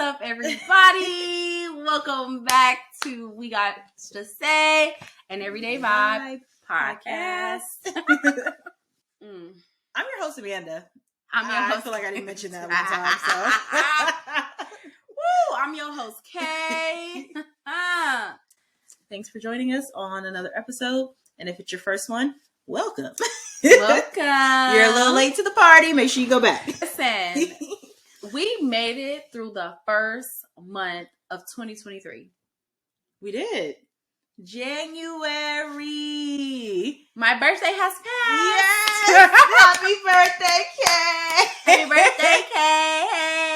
up, everybody? Welcome back to We Got to Say, an Everyday Vibe podcast. I'm your host, Amanda. I'm your host. I feel like I didn't mention that one time, so. Woo! I'm your host, Kay. Thanks for joining us on another episode. And if it's your first one, welcome. Welcome. You're a little late to the party. Make sure you go back. Listen, we made it through the first month of 2023. We did. January. My birthday has passed. Yes. Happy birthday, Kay. Happy birthday, Kay.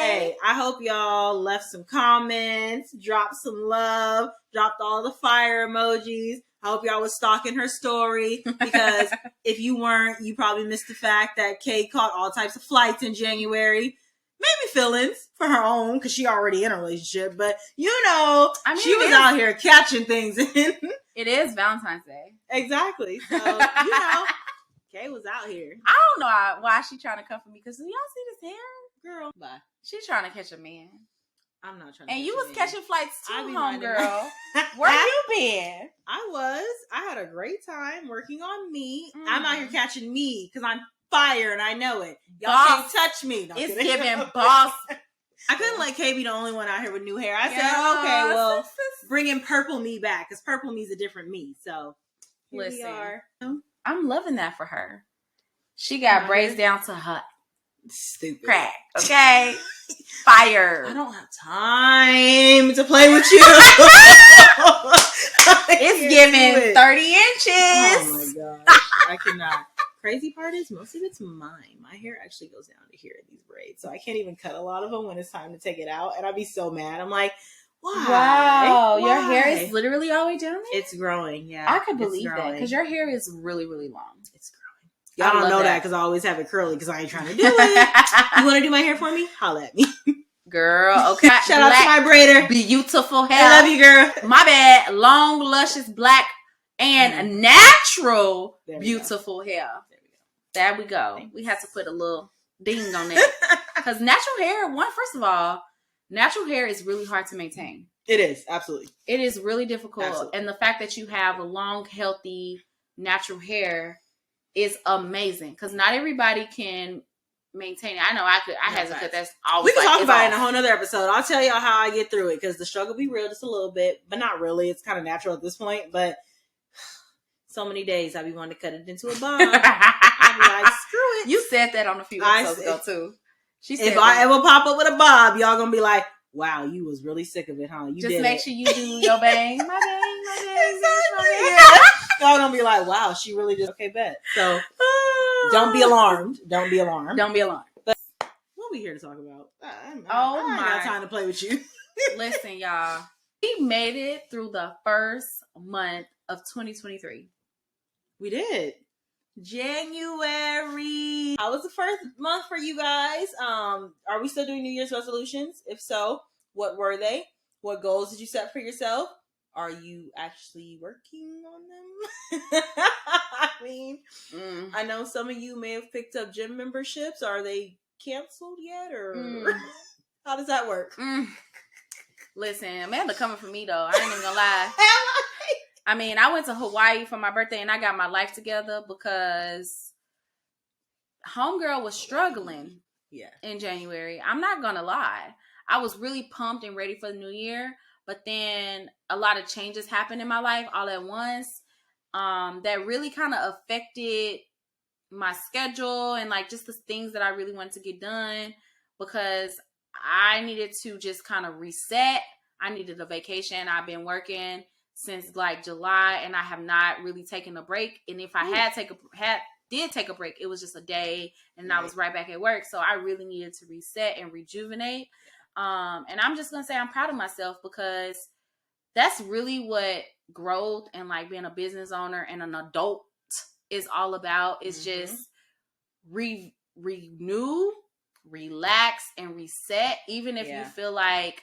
Hey, I hope y'all left some comments, dropped some love, dropped all the fire emojis. I hope y'all was stalking her story, because if you weren't, you probably missed the fact that Kay caught all types of flights in January. Maybe feelings for her own, because she already in a relationship. But, she was out here catching things in. It is Valentine's Day. Exactly. So, Kay was out here. I don't know why she trying to come for me, because do y'all see this hair? Girl, bye. She's trying to catch a man. I'm not trying to. And you was catching flights too, homegirl. Where you been? I had a great time working on me. I'm out here catching me because I'm fire and I know it. Y'all can't touch me. No, it's giving boss. I couldn't let Kay be the only one out here with new hair. I said, okay, well, bringing purple me back, because purple me's a different me. So here listen, we are. I'm loving that for her. She got braids down to her stupid crack. Okay. Fire. I don't have time to play with you. It's giving 30 inches. Oh my gosh. I cannot. Crazy part is most of it's mine. My hair actually goes down to here in these braids. So I can't even cut a lot of them when it's time to take it out. And I'd be so mad. I'm like, why? Wow. Why? Your hair is literally all the way down there? It's growing, yeah. I could believe that, because your hair is really, really long. It's growing. Y'all don't know that because I always have it curly because I ain't trying to do it. You want to do my hair for me? Holla at me. Girl, okay. Shout out to my braider. Beautiful hair. I love you, girl. My bad. Long, luscious, black, and natural, beautiful hair. There we go. Thanks. We have to put a little ding on that. Because natural hair, first of all, natural hair is really hard to maintain. It is, absolutely. It is really difficult. Absolutely. And the fact that you have a long, healthy, natural hair is amazing, because not everybody can maintain it. I know I had to cut that off. We can talk about it in a whole nother episode. I'll tell y'all how I get through it, because the struggle be real just a little bit, but not really. It's kind of natural at this point, but so many days I be wanting to cut it into a bun. I be like, screw it. You said that on a few episodes ago too. She said if I ever pop up with a bob, y'all gonna be like, wow, you was really sick of it, huh? You just make sure you do your bang. My bang. Exactly. Yeah. Y'all gonna be like, wow, she really just okay, bet. So don't be alarmed. Don't be alarmed. But what we here to talk about? I ain't got time to play with you. Listen, y'all. We made it through the first month of 2023. We did. January. How was the first month for you guys? Are we still doing New Year's resolutions? If so, what were they? What goals did you set for yourself? Are you actually working on them? I mean, I know some of you may have picked up gym memberships. Are they canceled yet, or how does that work? Listen, Amanda coming for me though. I ain't even gonna lie. I mean, I went to Hawaii for my birthday and I got my life together because homegirl was struggling in January. I'm not gonna lie. I was really pumped and ready for the new year, but then a lot of changes happened in my life all at once that really kind of affected my schedule and like just the things that I really wanted to get done, because I needed to just kind of reset. I needed a vacation. I've been working since like July and I have not really taken a break. And if I did take a break, it was just a day and I was right back at work. So I really needed to reset and rejuvenate. And I'm just going to say I'm proud of myself, because that's really what growth and like being a business owner and an adult is all about. It's just renew, relax, and reset. Even if you feel like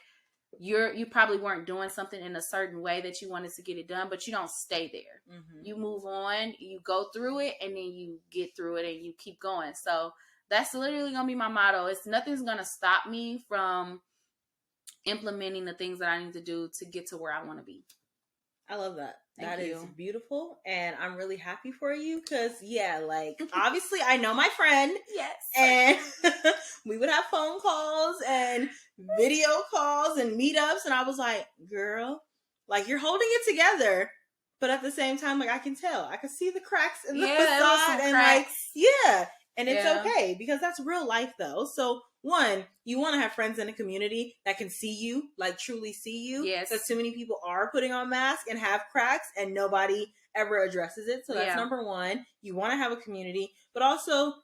you probably weren't doing something in a certain way that you wanted to get it done, but you don't stay there. You move on, you go through it, and then you get through it and you keep going. So that's literally gonna be my motto. Nothing's gonna stop me from implementing the things that I need to do to get to where I want to be. I love that. Thank That you. is beautiful. And I'm really happy for you because, yeah, like, obviously I know my friend. Yes. And we would have phone calls and video calls and meetups. And I was like, girl, like, you're holding it together. But at the same time, like, I can tell. I can see the cracks in the facade. And, like, yeah. And it's okay because that's real life, though. So, one, you want to have friends in a community that can see you, like truly see you. Yes. Because too many people are putting on masks and have cracks and nobody ever addresses it. So that's number one. You want to have a community. But also,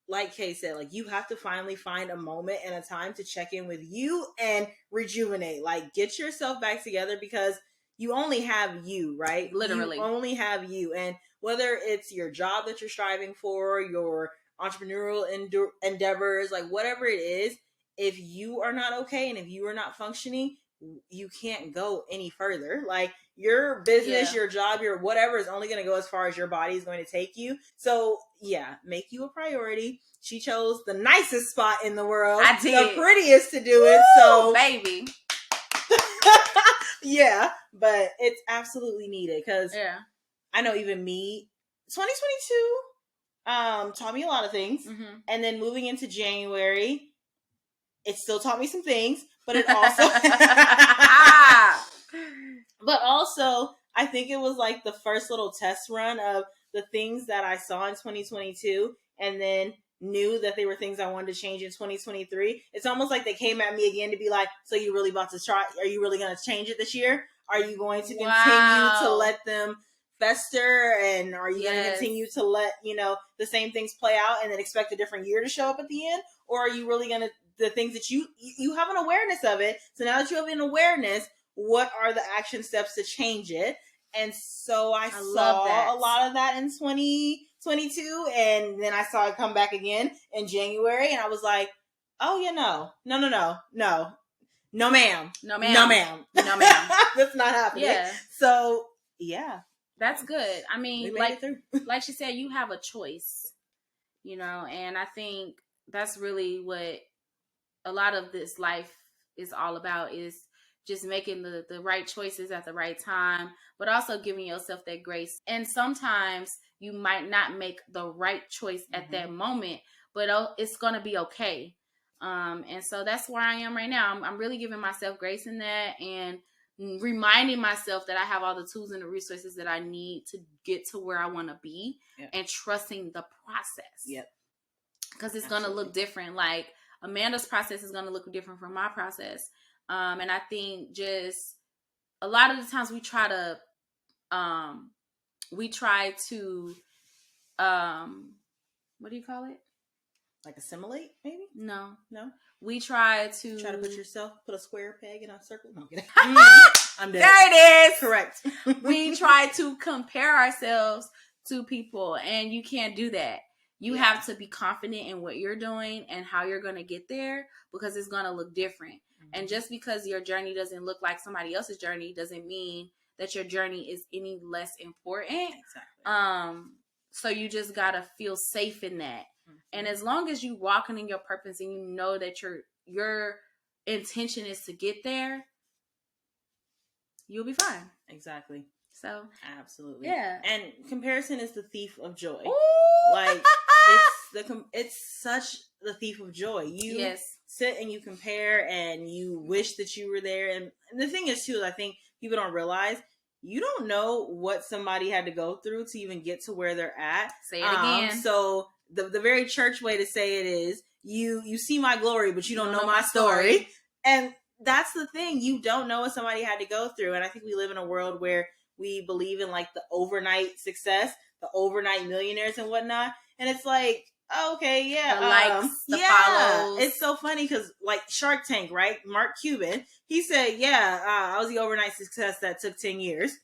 like Kay said, like you have to finally find a moment and a time to check in with you and rejuvenate. Like get yourself back together because you only have you, right? Literally. You only have you. And whether it's your job that you're striving for, your entrepreneurial endeavors, like whatever it is, if you are not okay and if you are not functioning, you can't go any further. Like your business, your job, your whatever is only going to go as far as your body is going to take you. So yeah, make you a priority. She chose the nicest spot in the world. I did. The prettiest to do it. So baby. Yeah, but it's absolutely needed because I know even me, 2022 taught me a lot of things. Mm-hmm. And then moving into January, it still taught me some things, but it also but also I think it was like the first little test run of the things that I saw in 2022 and then knew that they were things I wanted to change in 2023. It's almost like they came at me again to be like, so you really about to try, are you really going to change it this year? Are you going to continue to let them fester, and are you going to continue to let, the same things play out and then expect a different year to show up at the end? Or are you really going to, the things that you have an awareness of it. So now that you have an awareness, what are the action steps to change it? And so I saw a lot of that in 2022, and then I saw it come back again in January, and I was like, oh yeah, no, ma'am. That's not happening. Yeah. So yeah. That's good. I mean, like she said, you have a choice, and I think that's really what a lot of this life is all about, is just making the right choices at the right time, but also giving yourself that grace. And sometimes you might not make the right choice at that moment, but it's going to be okay. And so that's where I am right now. I'm really giving myself grace in that and reminding myself that I have all the tools and the resources that I need to get to where I want to be, and trusting the process. Yep. Because it's going to look different. Like Amanda's process is going to look different from my process. And I think just a lot of the times we try to what do you call it? Like assimilate, maybe? No. We try to put a square peg in a circle. No, I'm dead. There it is. Correct. We try to compare ourselves to people, and you can't do that. You have to be confident in what you're doing and how you're going to get there, because it's going to look different. Mm-hmm. And just because your journey doesn't look like somebody else's journey doesn't mean that your journey is any less important. Exactly. So you just got to feel safe in that. And as long as you walking in your purpose and you know that your intention is to get there, you'll be fine. Exactly. So absolutely. Yeah. And comparison is the thief of joy. Ooh. Like it's such the thief of joy. You sit and you compare and you wish that you were there. And the thing is too, I think people don't realize, you don't know what somebody had to go through to even get to where they're at. Say it again. So the very church way to say it is, you see my glory, but you don't know my story. And that's the thing. You don't know what somebody had to go through. And I think we live in a world where we believe in like the overnight success, the overnight millionaires and whatnot. And it's like, oh, okay, yeah. The likes, the follows. It's so funny because like Shark Tank, right? Mark Cuban, he said, I was the overnight success that took 10 years.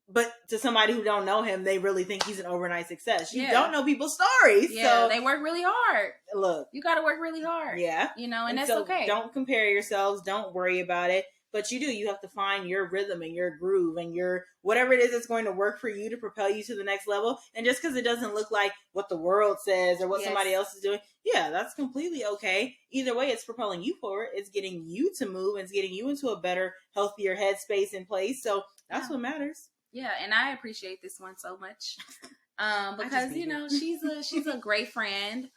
But to somebody who don't know him, they really think he's an overnight success. You don't know people's stories. Yeah, so they work really hard. Look. You got to work really hard. Yeah. And that's so okay. Don't compare yourselves. Don't worry about it. But you have to find your rhythm and your groove and your whatever it is that's going to work for you to propel you to the next level. And just because it doesn't look like what the world says or what somebody else is doing, yeah, that's completely okay. Either way, it's propelling you forward. It's getting you to move. It's getting you into a better, healthier headspace in place. So that's what matters. Yeah, and I appreciate this one so much because she's a great friend.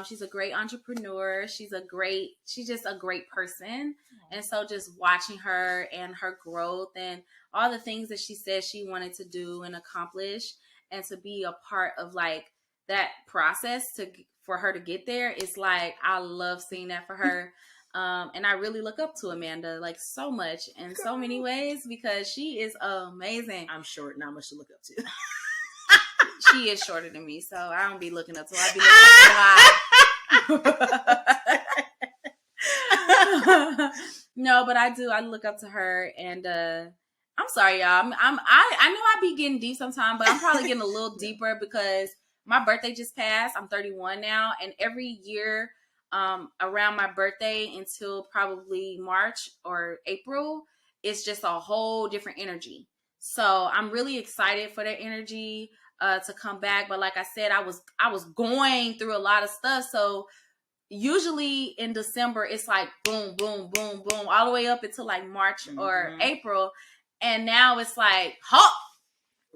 She's a great entrepreneur. She's just a great person. And so just watching her and her growth and all the things that she said she wanted to do and accomplish, and to be a part of like that process for her to get there, is like, I love seeing that for her. And I really look up to Amanda like so much in so many ways because she is amazing. I'm short, not much to look up to. She is shorter than me, so I don't be looking up to her. I be looking up to her. No, but I do. I look up to her, and I'm sorry, y'all. I know I be getting deep sometimes, but I'm probably getting a little deeper because my birthday just passed. I'm 31 now, and every year around my birthday until probably March or April, it's just a whole different energy. So I'm really excited for that energy to come back. But like I said, I was going through a lot of stuff. So usually in December, it's like boom, boom, boom, boom, all the way up until like March or April. And now it's like, hold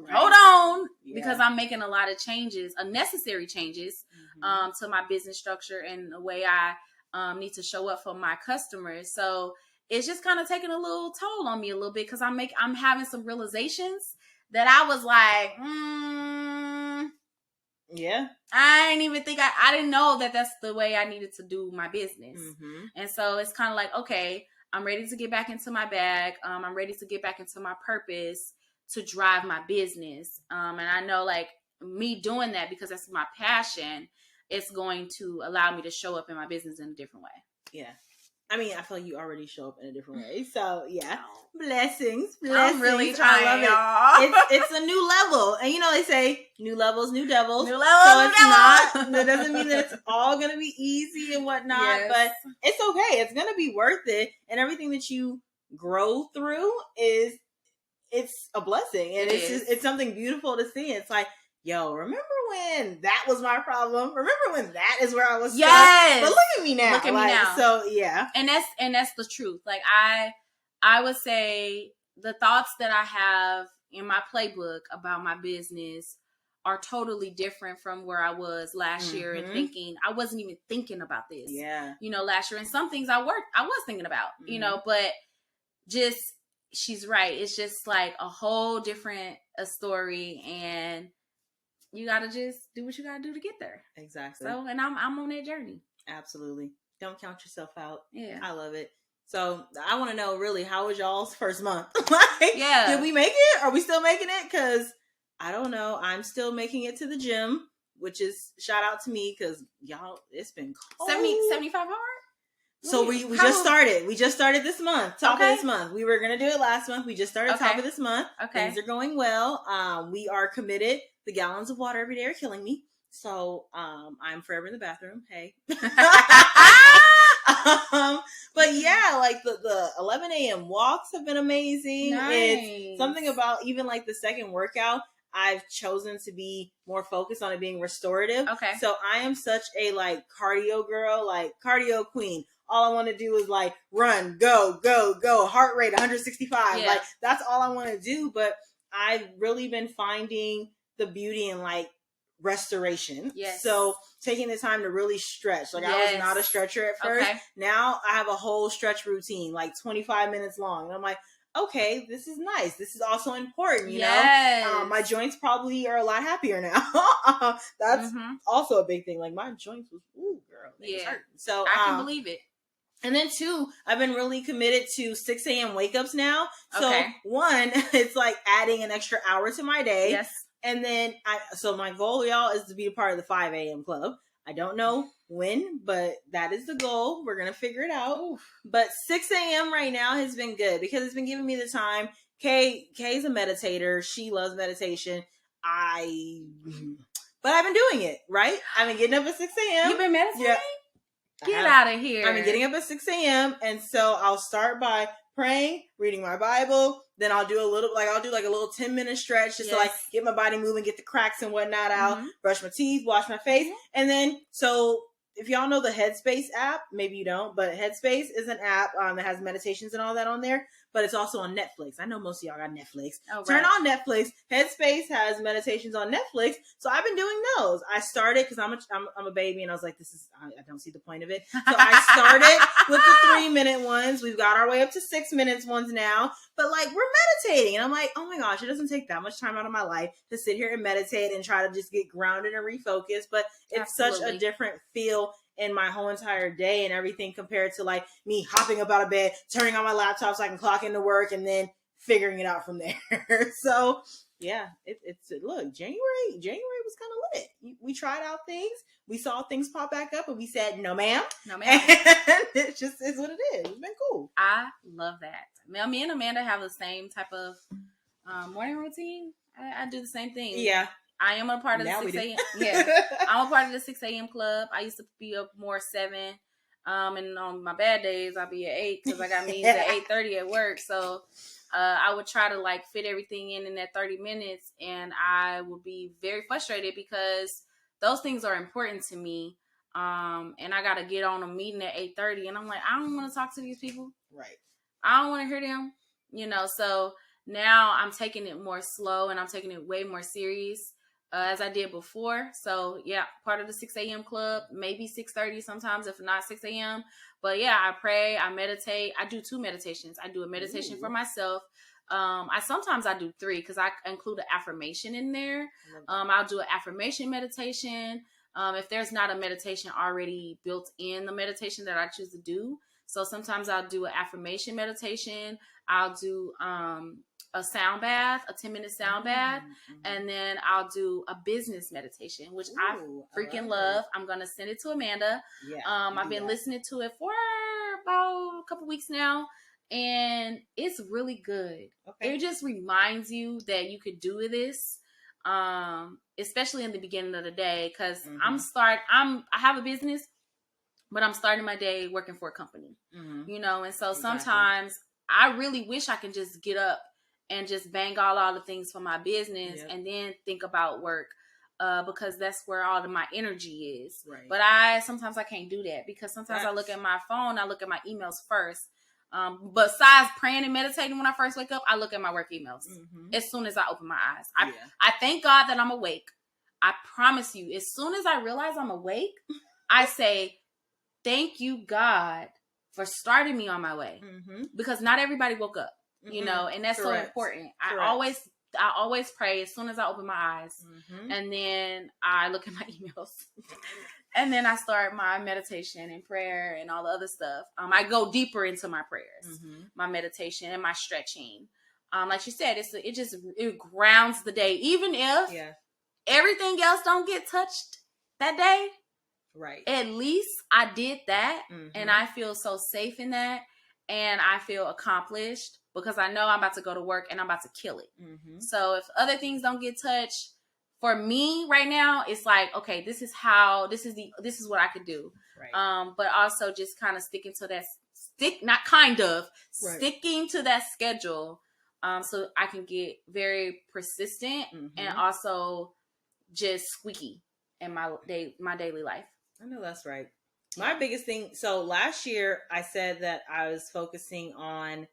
on, because I'm making a lot of changes, unnecessary changes to my business structure and the way I need to show up for my customers. So it's just kind of taking a little toll on me a little bit because I'm having some realizations that I was like, I didn't even think I didn't know that that's the way I needed to do my business. And so it's kind of like, okay, I'm ready to get back into my bag. I'm ready to get back into my purpose to drive my business. And I know like me doing that, because that's my passion, it's going to allow me to show up in my business in a different way. Yeah. I mean, I feel like you already show up in a different way. So, yeah. Blessings. I'm really trying, I love it. It's a new level. And you know, they say, new levels, new devils. New levels, so new it's devils. Not, that doesn't mean that it's all going to be easy and whatnot. Yes. But it's okay. It's going to be worth it. And everything that you grow through it's a blessing. And it's something beautiful to see. It's like, yo, remember when that was my problem? Remember when that is where I was stuck? But look at me now. Look at me now. So yeah. And that's the truth. Like I would say the thoughts that I have in my playbook about my business are totally different from where I was last year and thinking, I wasn't even thinking about this. Yeah. You know, last year. And some things I was thinking about, you know, but just, she's right. It's just like a whole different story, and you gotta just do what you gotta do to get there. Exactly. So, and I'm on that journey. Absolutely. Don't count yourself out. Yeah. I love it. So I want to know, really, how was y'all's first month? Did we make it? Are we still making it? Because I don't know. I'm still making it to the gym, which is shout out to me because y'all, it's been cold. 75 hard? So we just started. We just started this month. Top of this month. We were gonna do it last month. We just started top of this month. Okay. Things are going well. We are committed. The gallons of water every day are killing me. So I'm forever in the bathroom. Hey. But yeah, like the 11 a.m. walks have been amazing. Nice. It's something about even like the second workout, I've chosen to be more focused on it being restorative. Okay. So I am such a like cardio girl, like cardio queen. All I want to do is like run, go, heart rate 165. Yeah. Like that's all I want to do. But I've really been finding the beauty in like restoration. Yes. So taking the time to really stretch. Like I was not a stretcher at first. Okay. Now I have a whole stretch routine, like 25 minutes long. And I'm like, okay, this is nice. This is also important, you know? My joints probably are a lot happier now. That's also a big thing. Like my joints was, ooh, girl, they hurt. So I can believe it. And then two, I've been really committed to 6 a.m. wake ups now. So one, it's like adding an extra hour to my day. Yes. And then so my goal, y'all, is to be a part of the 5 a.m. club. I don't know when, but that is the goal. We're going to figure it out. Oof. But 6 a.m. right now has been good because it's been giving me the time. Kay's a meditator. She loves meditation. But I've been doing it, right? I've been getting up at 6 a.m. You've been meditating? Yeah. Get out of here. I've been getting up at 6 a.m. And so I'll start by praying, reading my Bible. Then I'll do a little 10-minute stretch just to like get my body moving, get the cracks and whatnot out, brush my teeth, wash my face. And then, so if y'all know the Headspace app, maybe you don't, but Headspace is an app that has meditations and all that on there, but it's also on Netflix. I know most of y'all got Netflix. Oh, Turn on Netflix. Headspace has meditations on Netflix, so I've been doing those. I started because I'm a baby, and I was like, I don't see the point of it. So I started with the 3-minute ones. We've got our way up to 6 minutes ones now, but like we're meditating, and I'm like, oh my gosh, it doesn't take that much time out of my life to sit here and meditate and try to just get grounded and refocus, but it's such a different feel in my whole entire day and everything compared to like me hopping up out of bed, turning on my laptop so I can clock into work and then figuring it out from there. So yeah, it's look, January was kind of lit. We tried out things. We saw things pop back up and we said, no ma'am. No ma'am. And it just is what it is. It's been cool. I love that. Me and Amanda have the same type of morning routine. I do the same thing. Yeah. I am a part of the 6 a.m. Yeah, I'm a part of the 6 a.m. club. I used to be up more 7. And on my bad days, I'll be at 8 because I got meetings at 8:30 at work. So I would try to like fit everything in that 30 minutes. And I would be very frustrated because those things are important to me. And I got to get on a meeting at 8:30. And I'm like, I don't want to talk to these people. Right. I don't want to hear them, so now I'm taking it more slow and I'm taking it way more serious. As I did before. So yeah, part of the 6 a.m. club, maybe 6:30 sometimes, if not 6 a.m. But yeah, I pray, I meditate. I do 2 meditations. I do a meditation for myself. Sometimes I do 3 because I include an affirmation in there. I'll do an affirmation meditation. If there's not a meditation already built in the meditation that I choose to do. So sometimes I'll do an affirmation meditation. I'll do a sound bath, a 10-minute sound bath, and then I'll do a business meditation, which I freaking love. I'm going to send it to Amanda. Yeah, I've been listening to it for about a couple weeks now, and it's really good. Okay. It just reminds you that you could do this, especially in the beginning of the day, because I have a business, but I'm starting my day working for a company, and so sometimes I really wish I could just get up and just bang all the things for my business and then think about work because that's where all of my energy is. Right. But sometimes I can't do that because sometimes I look at my phone, I look at my emails first. Besides praying and meditating when I first wake up, I look at my work emails as soon as I open my eyes. I thank God that I'm awake. I promise you, as soon as I realize I'm awake, I say, thank you, God, for starting me on my way. Because not everybody woke up. And that's so important. I always pray as soon as I open my eyes, and then I look at my emails, and then I start my meditation and prayer and all the other stuff. I go deeper into my prayers, my meditation and my stretching. Like she said, it grounds the day, even if everything else don't get touched that day. Right. At least I did that, and I feel so safe in that, and I feel accomplished. Because I know I'm about to go to work and I'm about to kill it. So if other things don't get touched, for me right now, it's like, okay, this is what I could do. Right. But also just kind of sticking to that sticking to that schedule. So I can get very persistent and also just squeaky in my daily life. I know that's right. My biggest thing. So last year I said that I was focusing on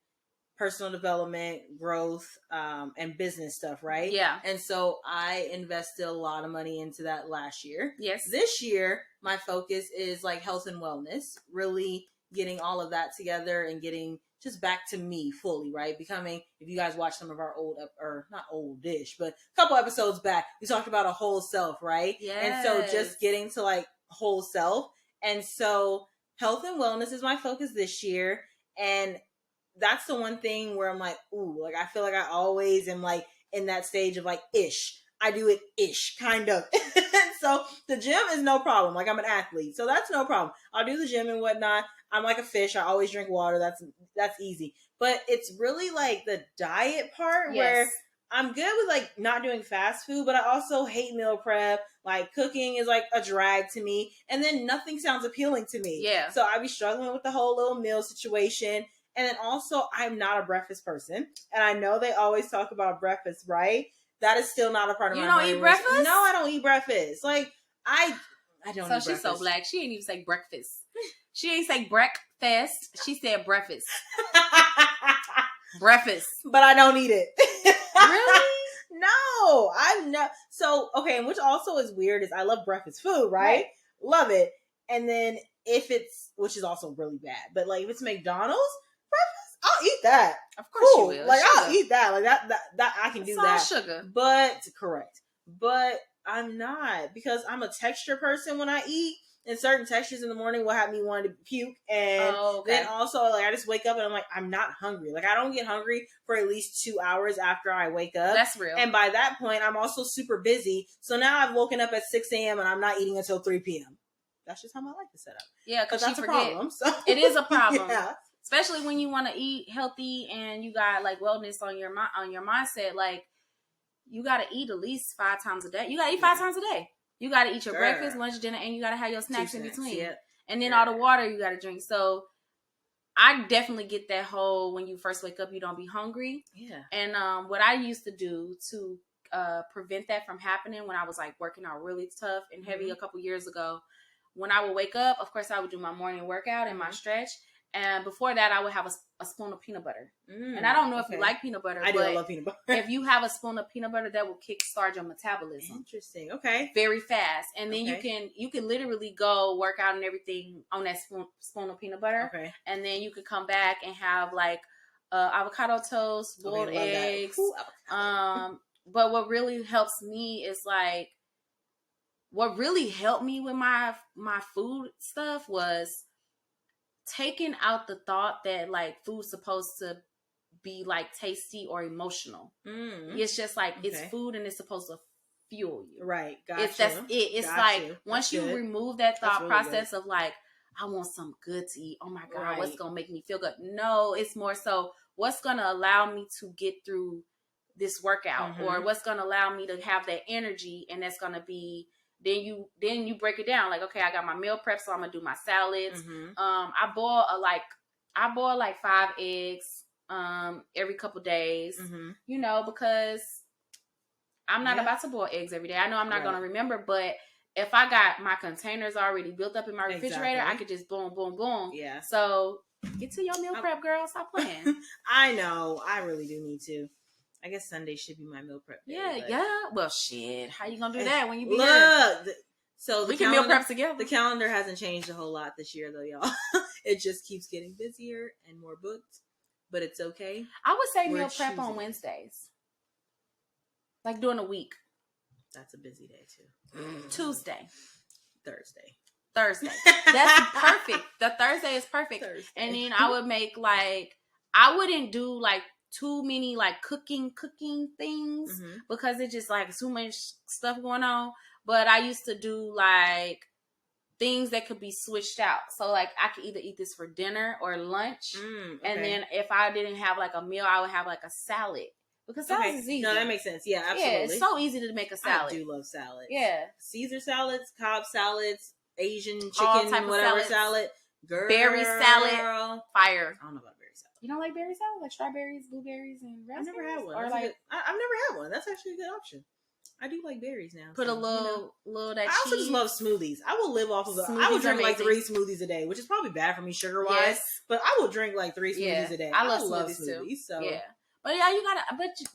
personal development, growth, and business stuff, right? Yeah. And so I invested a lot of money into that last year. Yes. This year, my focus is like health and wellness, really getting all of that together and getting just back to me fully, right? Becoming, if you guys watch some of our not oldish, but a couple episodes back, we talked about a whole self, right? Yes. And so just getting to like whole self. And so health and wellness is my focus this year. And that's the one thing where I'm like, ooh, like I feel like I always am like in that stage of like ish. I do it ish, kind of. So the gym is no problem. Like I'm an athlete, so that's no problem. I'll do the gym and whatnot. I'm like a fish. I always drink water. That's easy. But it's really like the diet part where I'm good with like not doing fast food, but I also hate meal prep. Like cooking is like a drag to me, and then nothing sounds appealing to me. Yeah. So I be struggling with the whole little meal situation. And then also, I'm not a breakfast person. And I know they always talk about breakfast, right? That is still not a part of my You don't eat breakfast? No, I don't eat breakfast. Like, I don't eat breakfast. So she's so black. She didn't even say breakfast. She didn't say breakfast. She said breakfast. Breakfast. But I don't eat it. Really? No, I'm not. So, okay, and which also is weird is I love breakfast food, right? Love it. And then if it's, which is also really bad, but like if it's McDonald's breakfast, I'll eat that. Of course you will. Like I'll eat that. Like that I can do that. Sugar. But correct. But I'm not, because I'm a texture person when I eat. And certain textures in the morning will have me wanting to puke. And then also, like, I just wake up and I'm like, I'm not hungry. Like, I don't get hungry for at least 2 hours after I wake up. That's real. And by that point, I'm also super busy. So now I've woken up at 6 a.m. and I'm not eating until 3 p.m. That's just how my life is set up. Yeah, because that's a problem. So. It is a problem. Yeah. Especially when you want to eat healthy and you got, like, wellness on your mindset. Like, you got to eat at least 5 times a day. You got to eat 5 times a day. You got to eat your breakfast, lunch, dinner, and you got to have your snacks in between. Yep. And then all the water you got to drink. So I definitely get that whole, when you first wake up, you don't be hungry. Yeah. And what I used to do to prevent that from happening when I was like working out really tough and heavy a couple years ago, when I would wake up, of course, I would do my morning workout and my stretch. And before that, I would have a spoon of peanut butter. And I don't know if you like peanut butter. I do love peanut butter. If you have a spoon of peanut butter, that will kickstart your metabolism. Interesting. Okay. Very fast. And then you can literally go work out and everything on that spoon of peanut butter. Okay. And then you could come back and have like avocado toast, boiled eggs. Ooh, but what really helps me is like, what really helped me with my food stuff was taking out the thought that like food's supposed to be like tasty or emotional. It's just like it's food and it's supposed to fuel you. Right. That's it. It's like once you remove that thought process of like, I want something good to eat. Oh my God, what's gonna make me feel good? No, it's more so what's gonna allow me to get through this workout, or what's gonna allow me to have that energy, and that's gonna be. Then you break it down like, okay, I got my meal prep, so I'm gonna do my salads. I boil like 5 eggs every couple days, you know, because I'm not about to boil eggs every day. I know I'm not gonna remember, but if I got my containers already built up in my refrigerator, I could just boom, boom, boom. Yeah. So get to your meal prep, girl. Stop playing. I know. I really do need to. I guess Sunday should be my meal prep day. Yeah. Well, shit. How you gonna do that when you be So we can meal prep together. The calendar hasn't changed a whole lot this year, though, y'all. It just keeps getting busier and more booked, but it's okay. I would say meal prep on Wednesdays, like during the week. That's a busy day too. Tuesday, Thursday. That's perfect. The Thursday is perfect. And then I would make like, I wouldn't do like too many like cooking things because it's just like too much stuff going on. But I used to do like things that could be switched out. So like I could either eat this for dinner or lunch. And then if I didn't have like a meal, I would have like a salad. Because salad is easy. No, that makes sense. Yeah, absolutely. Yeah, it's so easy to make a salad. I do love salads. Yeah. Caesar salads, Cobb salads, Asian chicken, whatever salad. Girl. Berry salad. Fire. I don't know about berry salad. You don't like berry salad? Like strawberries, blueberries, and raspberries? I've never had one. Or like, I've never had one. That's actually a good option. I do like berries now. Put a little that cheese. I also just love smoothies. I will live off of it. I will drink like 3 smoothies a day, which is probably bad for me sugar-wise. Yes. But I will drink like 3 smoothies a day. I love smoothies too. So. Yeah. But yeah, you gotta,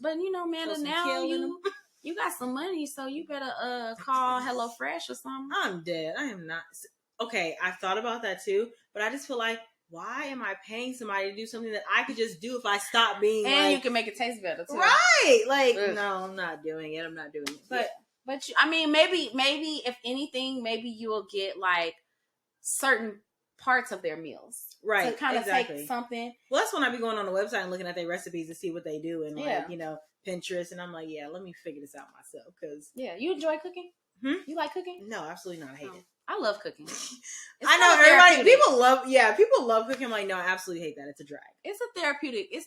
but you know, Amanda, now you got some money, so you better call HelloFresh or something. I'm dead. I am not. Okay, I've thought about that too, but I just feel like, why am I paying somebody to do something that I could just do if I stop being and you can make it taste better too. Right. Like, no, I'm not doing it. But you, I mean, maybe if anything, maybe you will get like certain parts of their meals. Right. To kind of take something. Well, that's when I be going on the website and looking at their recipes to see what they do and like, you know, Pinterest, and I'm like, yeah, let me figure this out myself. Cause you enjoy cooking? You like cooking? No, absolutely not. I hate it. I love cooking. I know everybody. People love cooking. I'm like, no, I absolutely hate that. It's a drag. It's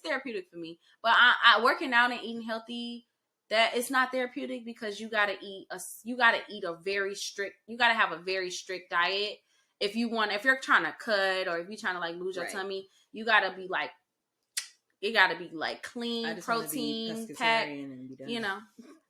therapeutic for me. But I working out and eating healthy, that it's not therapeutic because you gotta have a very strict diet. If you're trying to cut or if you're trying to like lose your tummy, you gotta be like it got to be like clean, protein packed, you know.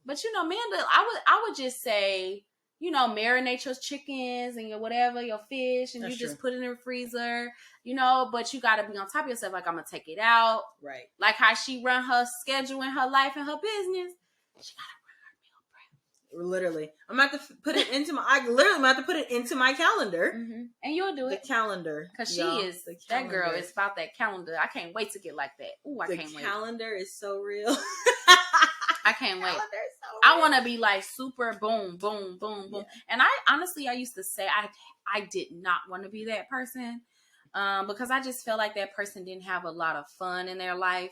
But you know, Amanda, I would just say, you know, marinate your chickens and your whatever, your fish, and just put it in the freezer, you know. But you got to be on top of yourself. Like, I'm gonna take it out, right? Like how she run her schedule in her life and her business. She gotta literally, I'm about to put it into my. I literally am about to put it into my calendar, and you'll do it. The calendar, because that girl is about that calendar. I can't wait to get like that. Ooh, I can't wait. The calendar is so real. I can't wait. I want to be like super boom, boom, boom, boom. Yeah. And I honestly, I used to say I did not want to be that person, because I just felt like that person didn't have a lot of fun in their life.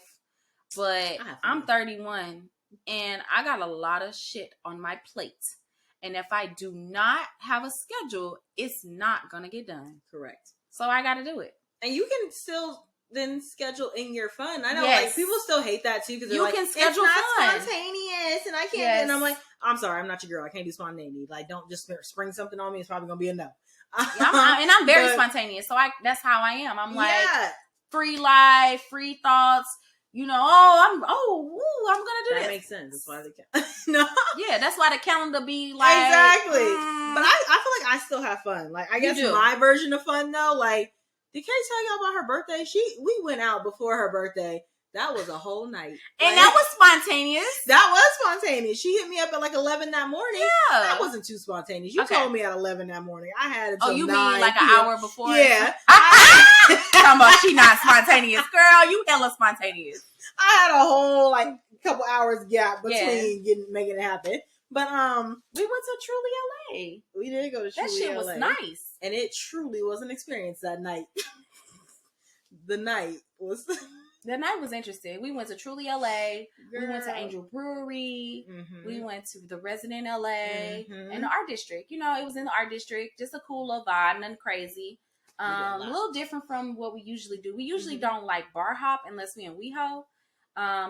But I'm 31. And I got a lot of shit on my plate. And if I do not have a schedule, it's not going to get done. Correct. So I got to do it. And you can still then schedule in your fun. I know like people still hate that too. Because you can schedule it's not fun. Spontaneous. And I can't. Yes. And I'm like, I'm sorry, I'm not your girl. I can't do spontaneity. Like, don't just spring something on me. It's probably going to be a no. And I'm very spontaneous. So that's how I am. I'm like free life, free thoughts. You know, I'm gonna do this. That makes sense. That's why no. Yeah, that's why the calendar be like exactly. But I feel like I still have fun. Like I guess my version of fun though. Like, did Kay tell you about her birthday? We went out before her birthday. That was a whole night. And that was spontaneous. That was spontaneous. She hit me up at like 11 that morning. Yeah. That wasn't too spontaneous. You told me at 11 that morning. I had it until 9 you mean like an hour before? Yeah. Talking about she not spontaneous. Girl, you hella spontaneous. I had a whole like couple hours gap between making it happen. But we went to Truly LA. We did go to Truly LA. That shit was nice. And it truly was an experience that night. The night was interesting. We went to Truly LA. Girl. We went to Angel Brewery. Mm-hmm. We went to the Resident LA and the Art District. You know, it was in the Art District. Just a cool little vibe, nothing crazy. A little different from what we usually do. We usually don't like bar hop unless we in WeHo.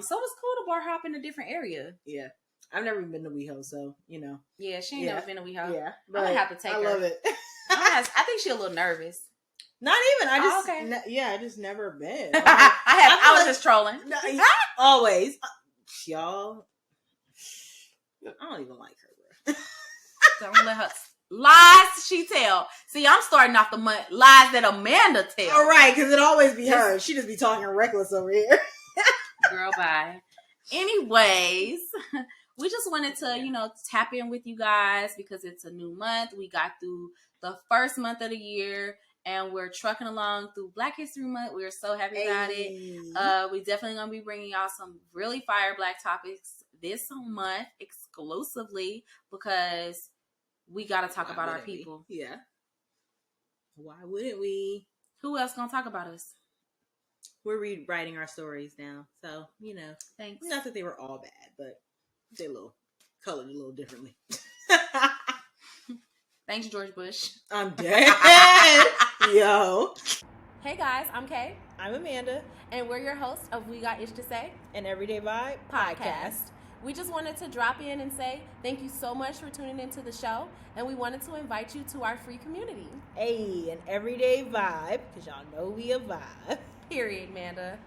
So it was cool to bar hop in a different area. Yeah. I've never been to WeHo, so, you know. Yeah, she ain't never been to WeHo. Yeah. I'm going to have to take her. I love it. I think she's a little nervous. Not even. I just never been. Like, I was just trolling. Always. Y'all. I don't even like her, bro. Don't let her. Lies she tell. See, I'm starting off the lies that Amanda tell. All right, because it always be her. She just be talking reckless over here. Girl, bye. Anyways, we just wanted to, tap in with you guys because it's a new month. We got through the first month of the year and we're trucking along through Black History Month. We're so happy about it. We definitely going to be bringing y'all some really fire Black topics this month exclusively because we got to talk about our people. Yeah. Why wouldn't we? Who else going to talk about us? We're rewriting our stories now. So, Thanks. Not that they were all bad, but they colored a little differently. Thanks, George Bush. I'm dead. Yo. Hey guys, I'm Kay. I'm Amanda. And we're your hosts of We Got Ish to Say, an Everyday Vibe podcast. We just wanted to drop in and say thank you so much for tuning into the show. And we wanted to invite you to our free community. Hey, an Everyday Vibe, because y'all know we a vibe. Period, Amanda.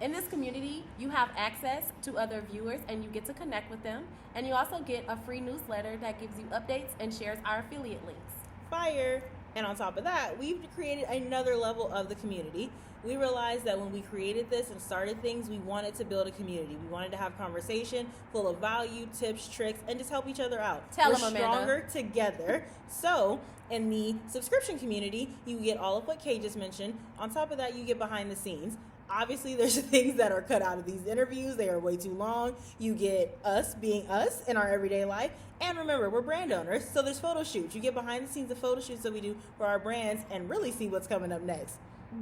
In this community, you have access to other viewers and you get to connect with them. And you also get a free newsletter that gives you updates and shares our affiliate links. Fire! And on top of that, we've created another level of the community. We realized that when we created this and started things, we wanted to build a community. We wanted to have conversation full of value, tips, tricks, and just help each other out. We're them, stronger together. So in the subscription community, you get all of what Kay just mentioned. On top of that, you get behind the scenes. Obviously, there's things that are cut out of these interviews. They are way too long. You get us being us in our everyday life. And remember, we're brand owners, so there's photo shoots. You get behind the scenes of photo shoots that we do for our brands and really see what's coming up next.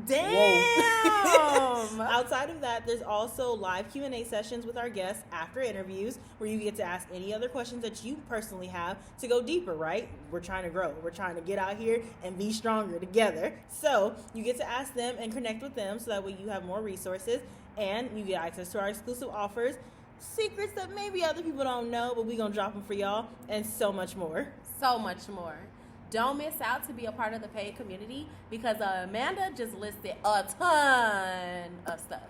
Damn! Outside of that, there's also live Q&A sessions with our guests after interviews where you get to ask any other questions that you personally have to go deeper, right? We're trying to grow. We're trying to get out here and be stronger together. So you get to ask them and connect with them so that way you have more resources and you get access to our exclusive offers, secrets that maybe other people don't know, but we're going to drop them for y'all, and so much more. So much more. Don't miss out to be a part of the paid community because Amanda just listed a ton of stuff.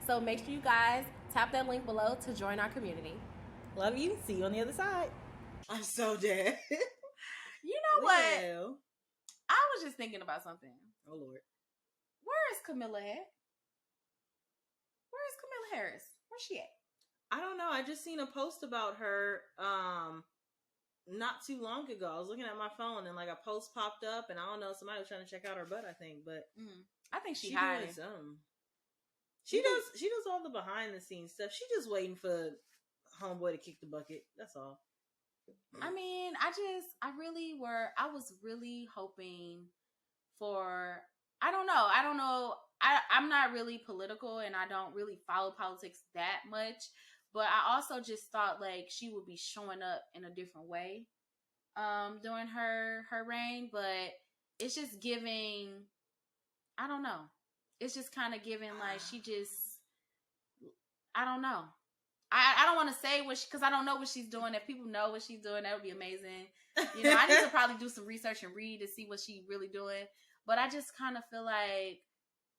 So make sure you guys tap that link below to join our community. Love you. See you on the other side. I'm so dead. You know what? I was just thinking about something. Oh, Lord. Where is Camilla at? Where is Camilla Harris? Where's she at? I don't know. I just seen a post about her not too long ago. I was looking at my phone and like a post popped up, and I don't know, somebody was trying to check out her butt, I think, but I think she hiding. She does all the behind the scenes stuff. She just waiting for homeboy to kick the bucket. That's all. I mean, I was really hoping for, I don't know. I'm not really political and I don't really follow politics that much, but I also just thought like she would be showing up in a different way during her reign, but it's just giving, I don't know. It's just kind of giving like she just, I don't know. I don't want to say because I don't know what she's doing. If people know what she's doing, that would be amazing. You know, I need to probably do some research and read to see what she's really doing. But I just kind of feel like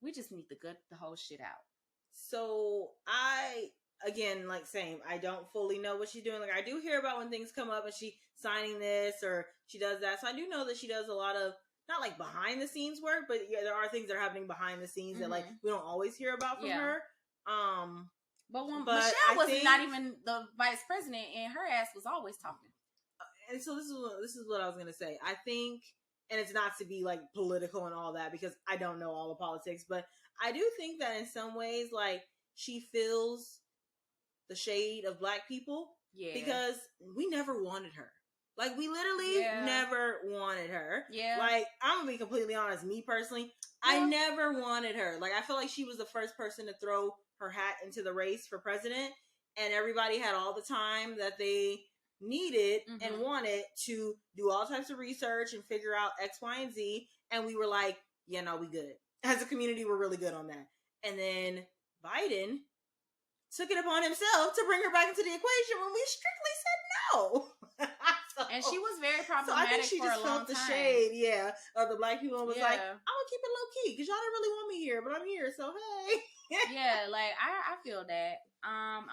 we just need to gut the whole shit out. So again, like same, I don't fully know what she's doing. Like I do hear about when things come up and she signing this or she does that. So I do know that she does a lot of, not like behind the scenes work, but yeah, there are things that are happening behind the scenes that like we don't always hear about from her. But Michelle was not even the vice president, and her ass was always talking. And so this is what I was gonna say. I think, and it's not to be like political and all that because I don't know all the politics, but I do think that in some ways, like she feels the shade of Black people. Yeah. Because we never wanted her. Like we literally never wanted her. Yeah. Like I'm gonna be completely honest. Me personally, I never wanted her. Like I feel like she was the first person to throw her hat into the race for president, and everybody had all the time that they needed and wanted to do all types of research and figure out X, Y, and Z. And we were like, yeah, no, we good. As a community, we're really good on that. And then Biden took it upon himself to bring her back into the equation when we strictly said no. And she was very problematic. So I think she just felt the shade, of the Black people and was like, I'm gonna keep it low key because y'all didn't really want me here, but I'm here, so hey. Yeah, like I feel that.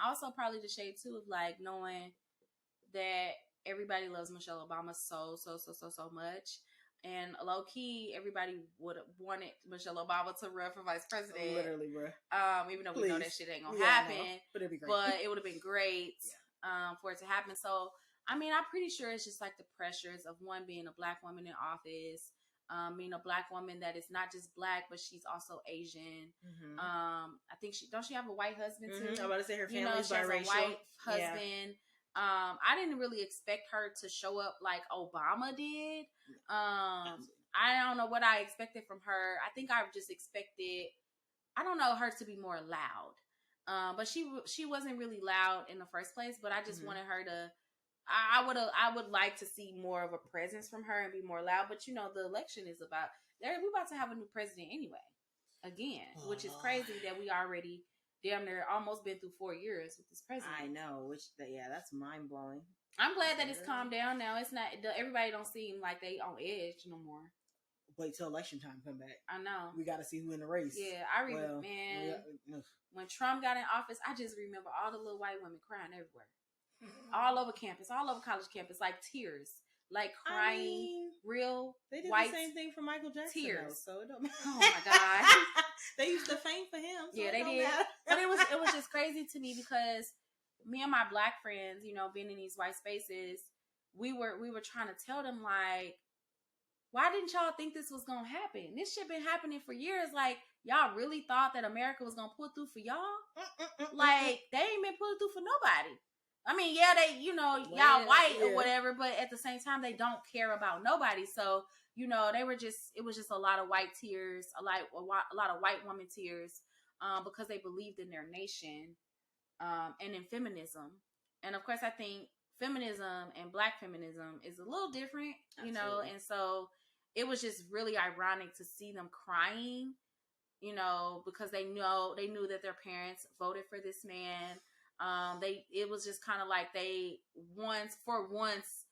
Also probably the shade too of like knowing that everybody loves Michelle Obama so much. And low key, everybody would have wanted Michelle Obama to run for vice president. Literally, bro. Even though we know that shit ain't gonna happen. But it'd be great. But it would have been great for it to happen. So I mean, I'm pretty sure it's just like the pressures of one being a Black woman in office, being a Black woman that is not just Black, but she's also Asian. I think she have a white husband too. I'm about to say her family's biracial. Has a white husband. I didn't really expect her to show up like Obama did. I don't know what I expected from her. I think I just expected, I don't know, her to be more loud. But she wasn't really loud in the first place. But I just wanted her to. I would like to see more of a presence from her and be more loud. But you know, the election is about. We're about to have a new president anyway, again, which is crazy that we already damn near almost been through 4 years with this president. I know, that's mind blowing. I'm glad that it's calmed down now. It's not everybody don't seem like they on edge no more. Wait till election time come back. I know. We got to see who in the race. Yeah, I remember, when Trump got in office, I just remember all the little white women crying everywhere. All over campus, all over college campus, like tears, like crying, real they did white the same thing for Michael Jackson, tears. Though, so it don't matter. Oh my god, they used to faint for him. So yeah, they did. But it was just crazy to me because me and my Black friends, you know, being in these white spaces, we were trying to tell them like, why didn't y'all think this was gonna happen? This shit been happening for years. Like, y'all really thought that America was gonna pull through for y'all? Like, they ain't been pulling through for nobody. I mean, yeah, they, you know, y'all white or whatever, but at the same time, they don't care about nobody. So, you know, it was just a lot of white tears, a lot of white woman tears, because they believed in their nation, and in feminism. And of course, I think feminism and Black feminism is a little different, you know, and so it was just really ironic to see them crying, you know, because they knew that their parents voted for this man. It was just kind of like for once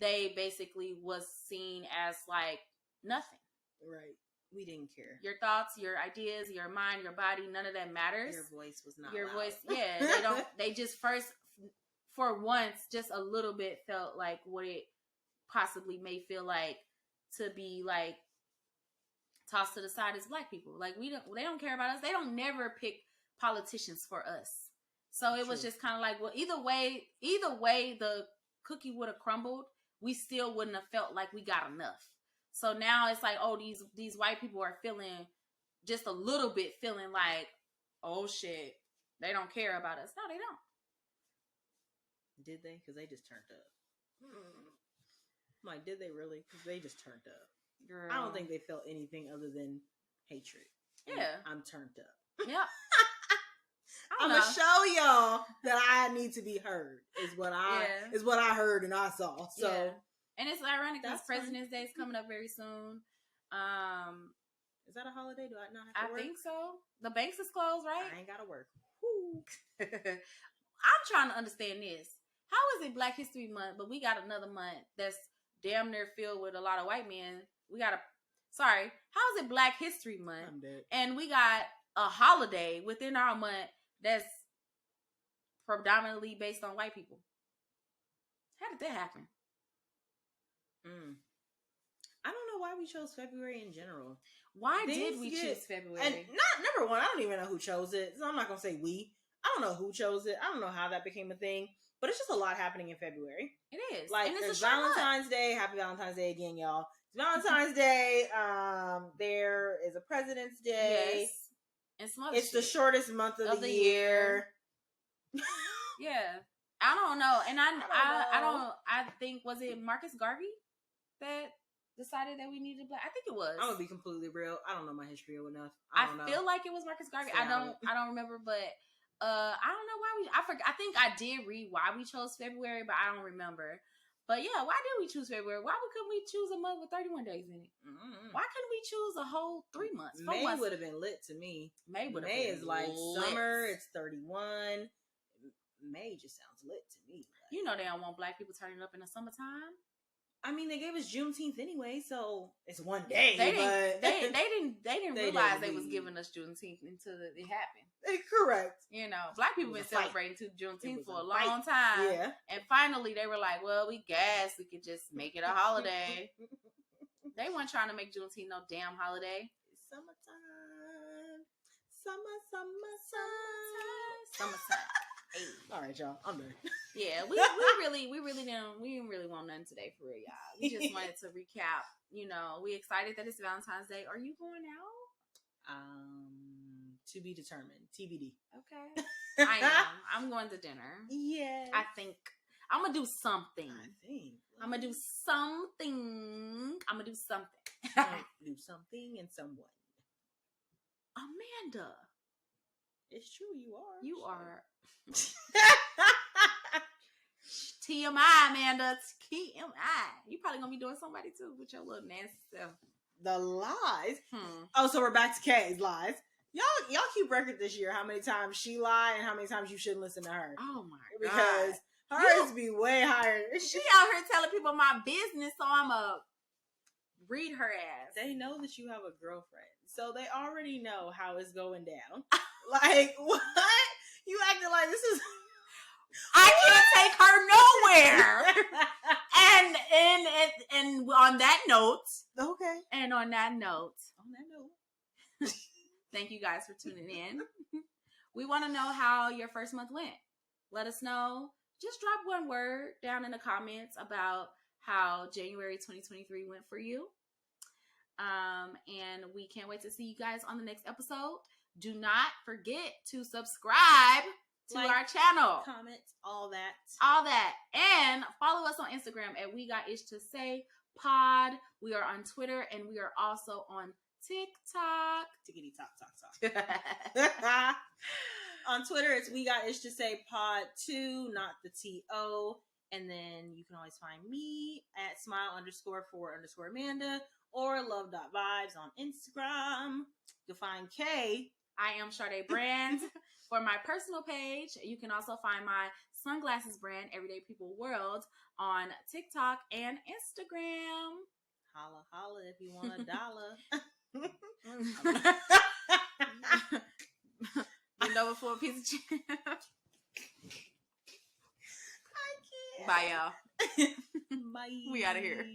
they basically was seen as like nothing. Right. We didn't care. Your thoughts, your ideas, your mind, your body, none of that matters. Your voice was not your loud. voice. Yeah, they don't. They just first, for once, just a little bit felt like what it possibly may feel like to be like tossed to the side as Black people. Like they don't care about us. They don't never pick politicians for us. So it was just kind of like, well, either way the cookie would have crumbled, we still wouldn't have felt like we got enough. So now it's like, oh, these white people are feeling just a little bit feeling like, oh shit, they don't care about us. No, they don't. Did they? Because they just turned up. I'm like, did they really? Because they just turned up. Girl. I don't think they felt anything other than hatred. Yeah. I'm turned up. Yep. I'm gonna show y'all that I need to be heard. Is what I heard and I saw. So. Yeah. And it's ironic because President's Day is coming up very soon. Is that a holiday? Do I not have to work? I think so. The banks is closed, right? I ain't gotta work. I'm trying to understand this. How is it Black History Month, but we got another month that's damn near filled with a lot of white men? How is it Black History Month? I'm dead. And we got a holiday within our month that's predominantly based on white people. How did that happen? I don't know why we chose February in general. Why did we choose February? And number one, I don't even know who chose it, so I'm not gonna say we. I don't know who chose it. I don't know how that became a thing, but it's just a lot happening in February. It is. Like, and there's Valentine's Day. Happy Valentine's Day again, y'all. It's Valentine's Day. There is a President's Day. Yes. And some other It's the shortest month of the year. Yeah. I don't know. And I think, was it Marcus Garvey that decided that we needed Black? I think it was. I'm gonna be completely real. I don't know my history enough. I feel like it was Marcus Garvey. I don't remember, but I don't know why I forgot. I think I did read why we chose February, but I don't remember. But yeah, why did we choose February? Why couldn't we choose a month with 31 days in it? Mm-hmm. Why couldn't we choose a whole 3 months? May would have been lit to me. May is like lit. Summer. It's 31. May just sounds lit to me. Like, you know they don't want Black people turning up in the summertime. I mean, they gave us Juneteenth anyway, so it's one day. They didn't realize they was giving us Juneteenth until it happened. Correct. You know, Black people been celebrating Juneteenth for a long time. Yeah. And finally, they were like, "Well, we guess we could just make it a holiday." They weren't trying to make Juneteenth no damn holiday. It's summertime. Summertime. Hey. All right, y'all. I'm done. Yeah, we didn't really want nothing today for real, y'all. We just wanted to recap. You know, we excited that it's Valentine's Day. Are you going out? To be determined. TBD. Okay. I am. I'm going to dinner. Yeah. I think I'm gonna do something. I'm gonna do something. Do something and someone. Amanda. It's true, you are. You are. TMI, Amanda. TMI. You probably gonna be doing somebody too with your little nasty self. The lies. Oh, so we're back to Kay's lies. Y'all keep record this year how many times she lied and how many times you shouldn't listen to her. Oh my god. Because hers be way higher. She out here telling people my business, so I'ma read her ass. They know that you have a girlfriend, so they already know how it's going down. Like, what? You acting like this is... I can't take her nowhere. and on that note... Okay. And on that note... On thank you guys for tuning in. We want to know how your first month went. Let us know. Just drop one word down in the comments about how January 2023 went for you. And we can't wait to see you guys on the next episode. Do not forget to subscribe to our channel. Comment, all that. And follow us on Instagram at We Got Ish to Say Pod. We are on Twitter and we are also on TikTok. Tickety talk. On Twitter, it's We Got Ish to Say Pod 2, not the TO. And then you can always find me at smile_for_Amanda or love.vibes on Instagram. You'll find Kay. I am Sade Brand for my personal page. You can also find my sunglasses brand, Everyday People World, on TikTok and Instagram. Holla, holla if you want $1. Bend over for a piece of chicken. I can't. Bye, y'all. Bye. We out of here.